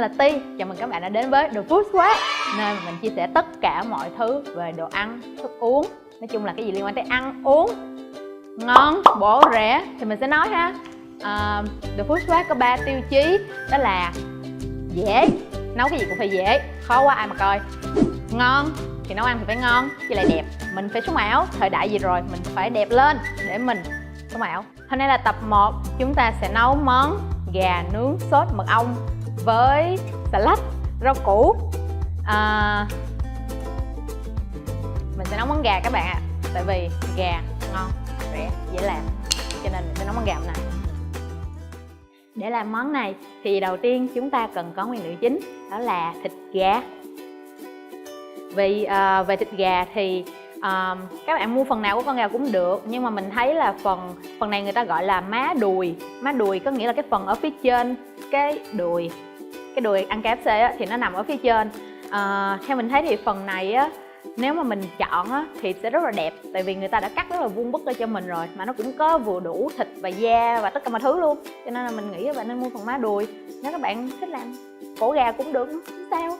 là Ti. Chào mừng các bạn đã đến với The Food Swap, nơi mà mình chia sẻ tất cả mọi thứ về đồ ăn, thức uống. Nói chung là cái gì liên quan tới ăn, uống, ngon, bổ, rẻ thì mình sẽ nói ha. The Food Swap có 3 tiêu chí. Đó là dễ, nấu cái gì cũng phải dễ, khó quá ai mà coi. Ngon, thì nấu ăn thì phải ngon, với lại đẹp. Mình phải sống ảo, thời đại gì rồi, mình phải đẹp lên để mình sống ảo. Hôm nay là tập 1, chúng ta sẽ nấu món gà nướng sốt mật ong với salad, rau củ. Mình sẽ nấu món gà các bạn ạ. Tại vì gà ngon, rẻ, dễ làm, cho nên mình sẽ nấu món gà này. Để làm món này thì đầu tiên chúng ta cần có nguyên liệu chính, đó là thịt gà. Vì về thịt gà thì các bạn mua phần nào của con gà cũng được, nhưng mà mình thấy là phần này người ta gọi là má đùi. Má đùi có nghĩa là cái phần ở phía trên cái đùi ăn KFC á, thì nó nằm ở phía trên. Theo mình thấy thì phần này á, nếu mà mình chọn á, thì sẽ rất là đẹp, tại vì người ta đã cắt rất là vuông vức ra cho mình rồi, mà nó cũng có vừa đủ thịt và da và tất cả mọi thứ luôn. Cho nên là mình nghĩ các bạn nên mua phần má đùi. Nếu các bạn thích làm cổ gà cũng được, không sao.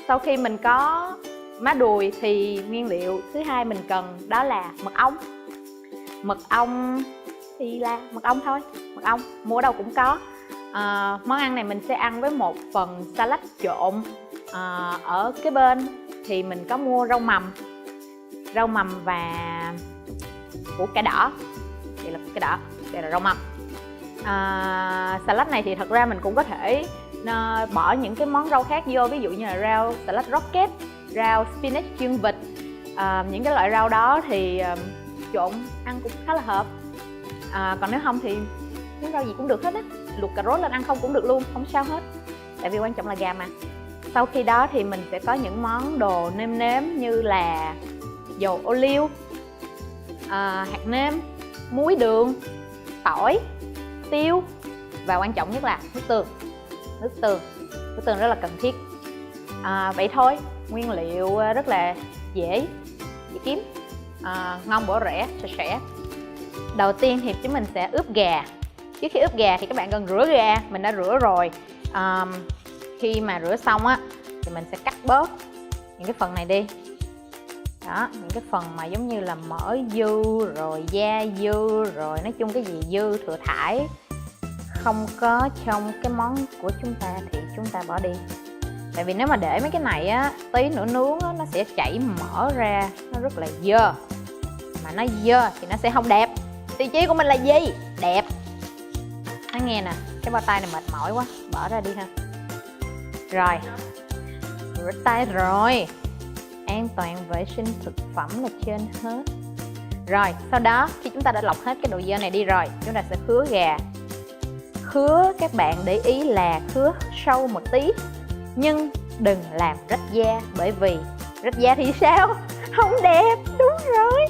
Sau khi mình có má đùi thì nguyên liệu thứ hai mình cần đó là mật ong. Mật ong thì là mật ong thôi, mật ong mua ở đâu cũng có. Món ăn này mình sẽ ăn với một phần salad trộn. Ở cái bên thì mình có mua rau mầm và củ cải đỏ. Đây là củ cải đỏ, đây là rau mầm. Salad này thì thật ra mình cũng có thể bỏ những cái món rau khác vô, ví dụ như là rau salad rocket, rau spinach chiên vịt. Những cái loại rau đó thì trộn ăn cũng khá là hợp. Còn nếu không thì muốn rau gì cũng được hết á, luộc cà rốt lên ăn không cũng được luôn, không sao hết, tại vì quan trọng là gà mà. Sau khi đó thì mình sẽ có những món đồ nêm nếm như là dầu ô liu, hạt nêm, muối, đường, tỏi, tiêu và quan trọng nhất là nước tương. Nước tương rất là cần thiết. Vậy thôi, nguyên liệu rất là dễ kiếm, ngon bổ rẻ, sạch sẽ. Đầu tiên thì chúng mình sẽ ướp gà. Trước khi ướp gà thì các bạn cần rửa gà. Mình đã rửa rồi. Khi mà rửa xong á thì mình sẽ cắt bớt những cái phần này đi. Đó, những cái phần mà giống như là mỡ dư, rồi da dư, rồi nói chung cái gì dư, thừa thải không có trong cái món của chúng ta thì chúng ta bỏ đi. Tại vì nếu mà để mấy cái này á, tí nữa nướng á, nó sẽ chảy mỡ ra, nó rất là dơ. Mà nó dơ thì nó sẽ không đẹp. Tiêu chí của mình là gì? Đẹp. Nói nghe nè, cái bao tay này mệt mỏi quá, bỏ ra đi ha. Rồi, rửa tay rồi. An toàn vệ sinh thực phẩm là trên hết. Rồi, sau đó khi chúng ta đã lọc hết cái đồ dơ này đi rồi, chúng ta sẽ khứa gà. Khứa các bạn để ý là khứa sâu một tí, nhưng đừng làm rách da, bởi vì rách da thì sao? Không đẹp, đúng rồi.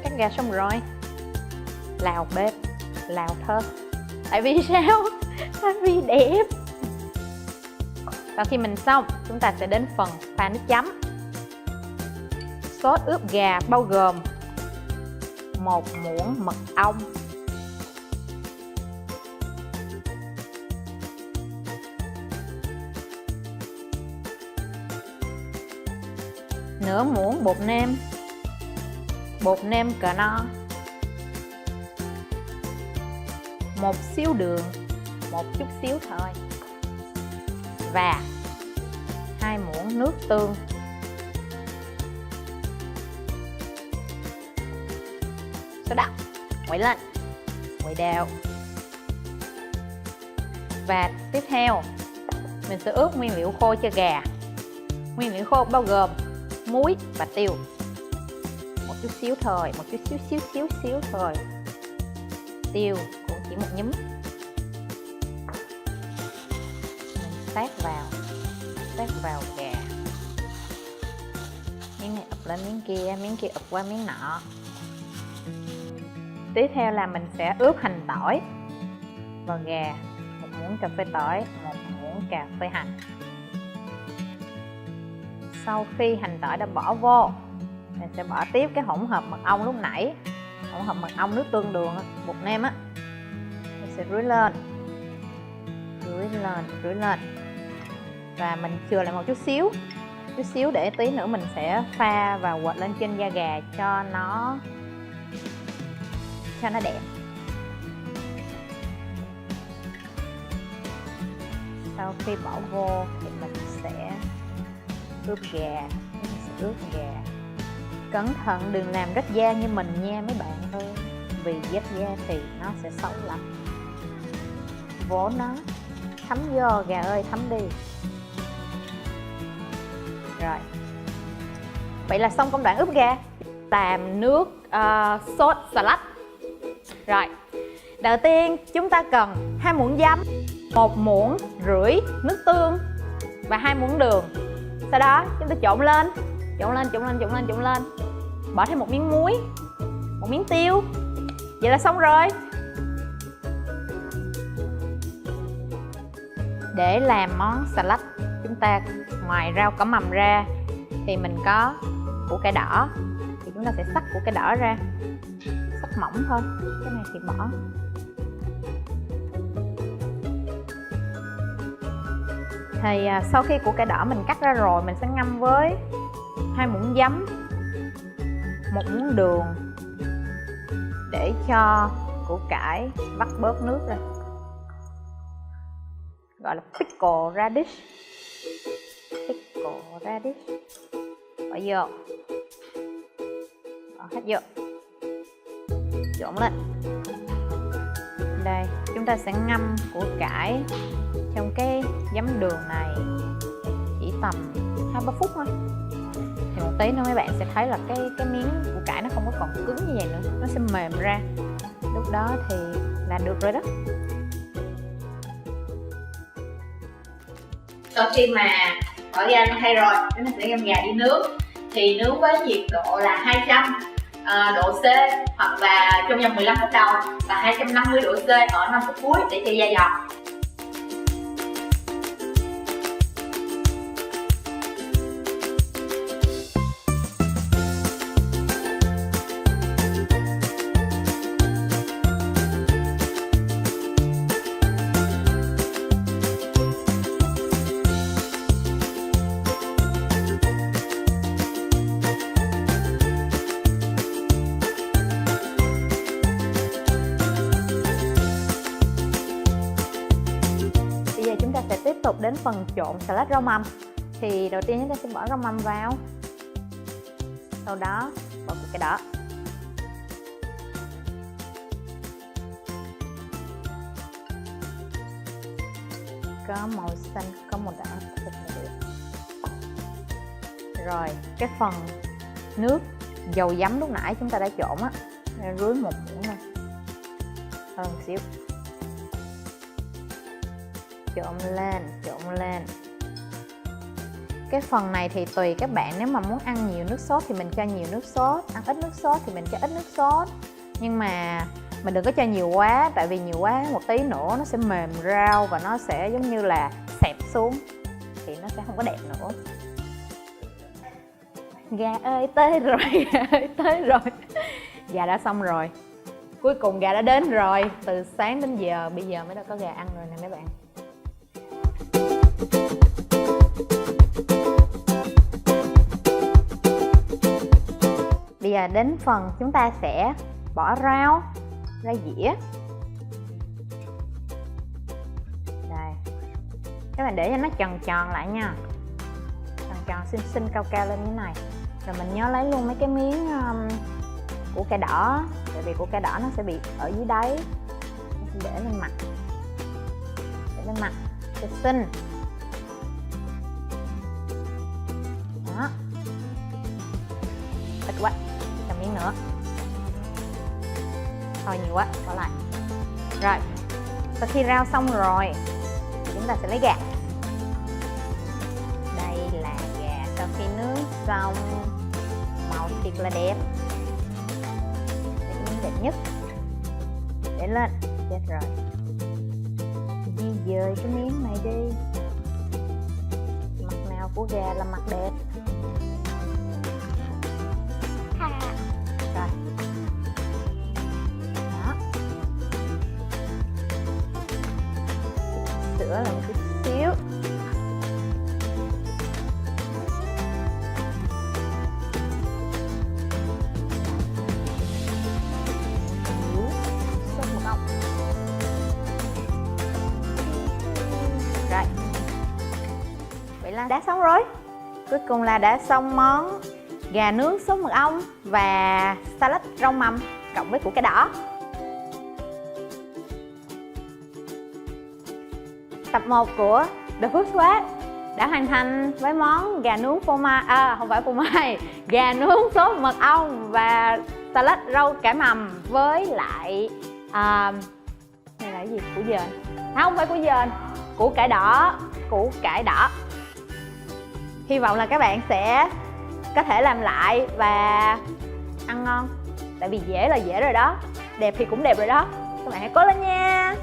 Cắt gà xong rồi, lào bếp, lào thơm. Tại vì sao? Tại vì đẹp. Sau khi mình xong, chúng ta sẽ đến phần pha nước chấm. Sốt ướp gà bao gồm 1 muỗng mật ong, 1/2 muỗng bột nêm cờ no, 1 xíu đường, một chút xíu thôi, và 2 muỗng nước tương. Sau đó quậy lên, quậy đều. Và tiếp theo mình sẽ ướp nguyên liệu khô cho gà. Nguyên liệu khô bao gồm muối và tiêu, một chút xíu thôi, một chút xíu thôi. Tiêu cũng chỉ 1 nhúm. Mình sát vào gà. Miếng này ập lên miếng kia ập qua miếng nọ. Tiếp theo là mình sẽ ướp hành tỏi vào gà. 1 muỗng cà phê tỏi, 1 muỗng cà phê hành. Sau khi hành tỏi đã bỏ vô, mình sẽ bỏ tiếp cái hỗn hợp mật ong lúc nãy. Hỗn hợp mật ong, nước tương, đường, bột nêm á. sẽ rưới lên, rưới lên. Và mình chừa lại một chút xíu để tí nữa mình sẽ pha và quệt lên trên da gà cho nó đẹp. Sau khi bỏ vô thì mình sẽ ướp gà. Cẩn thận đừng làm rách da như mình nha mấy bạn ơi, vì rách da thì nó sẽ xấu lắm. Vỗ nó, thấm vô gà ơi, thấm đi. Rồi, vậy là xong công đoạn ướp gà. Làm nước sốt salad. Rồi, đầu tiên chúng ta cần 2 muỗng giấm, 1,5 muỗng nước tương và 2 muỗng đường. Sau đó chúng ta trộn lên. Bỏ thêm một miếng muối, một miếng tiêu. Vậy là xong rồi. Để làm món salad, chúng ta ngoài rau cỏ mầm ra thì mình có củ cải đỏ. Thì chúng ta sẽ xắt củ cải đỏ ra, xắt mỏng thôi. Cái này thì bỏ. Thì sau khi củ cải đỏ mình cắt ra rồi, mình sẽ ngâm với 2 muỗng giấm, 1 muỗng đường để cho củ cải vắt bớt nước ra, gọi là pickle radish. Bỏ vô, bỏ hết vô, trộn lên. Đây, chúng ta sẽ ngâm củ cải trong cái giấm đường này chỉ tầm 2-3 phút thôi. Thì một tí nữa mấy bạn sẽ thấy là cái miếng củ cải nó không có còn cứng như vậy nữa, nó sẽ mềm ra. Lúc đó thì là được rồi đó. Sau khi mà bỏ ra nó thay rồi, chúng ta sẽ găm gà đi nướng. Thì nướng với nhiệt độ là 200 độ C hoặc là trong vòng 15 phút đầu, và 250 độ C ở 5 phút cuối để cho da giòn. Tiếp tục đến phần trộn salad rau mầm. Thì đầu tiên chúng ta sẽ bỏ rau mầm vào, sau đó bỏ củ cải đỏ, có màu xanh, có màu đỏ thịt là được. Rồi cái phần nước dầu giấm lúc nãy chúng ta đã trộn á, rưới 1 muỗng thôi, hơn xíu. Trộn lên. Cái phần này thì tùy các bạn, nếu mà muốn ăn nhiều nước sốt thì mình cho nhiều nước sốt, ăn ít nước sốt thì mình cho ít nước sốt. Nhưng mà mình đừng có cho nhiều quá, tại vì nhiều quá một tí nữa nó sẽ mềm rau và nó sẽ giống như là xẹp xuống thì nó sẽ không có đẹp nữa. Gà ơi tới rồi, gà đã xong rồi. Cuối cùng gà đã đến rồi, từ sáng đến giờ, bây giờ mới đã có gà ăn rồi nè mấy bạn. Bây giờ đến phần chúng ta sẽ bỏ rau ra dĩa. Đây, các bạn để cho nó tròn tròn lại nha, tròn xinh cao cao lên như thế này. Rồi mình nhớ lấy luôn mấy cái miếng củ cải đỏ, tại vì củ cải đỏ nó sẽ bị ở dưới đáy. Để lên mặt, cho xinh. Đó, ít quá, cho miếng nữa, thôi nhiều quá, bỏ lại. Rồi, sau khi rau xong rồi thì chúng ta sẽ lấy gà. Đây là gà sau khi nướng xong, màu thiệt là đẹp. Đây là miếng đẹp nhất. Để lên, chết rồi. Di dời cái miếng này đi. Mặt nào của gà là mặt đẹp. Rồi. Đó. thêm một chút xíu. Sốt mật ong. Rồi, vậy là đã xong rồi. Cuối cùng là đã xong món gà nướng sốt mật ong và salad rau mầm cộng với củ cải đỏ. Tập 1 của The Food Squad đã hoàn thành với món gà nướng phô mai, không phải phô mai, gà nướng sốt mật ong và salad rau cải mầm với lại này là cái gì? Củ dền. Không phải củ dền, củ cải đỏ, củ cải đỏ. Hy vọng là các bạn sẽ có thể làm lại và ăn ngon. Tại vì dễ là dễ rồi đó, đẹp thì cũng đẹp rồi đó. Các bạn hãy cố lên nha.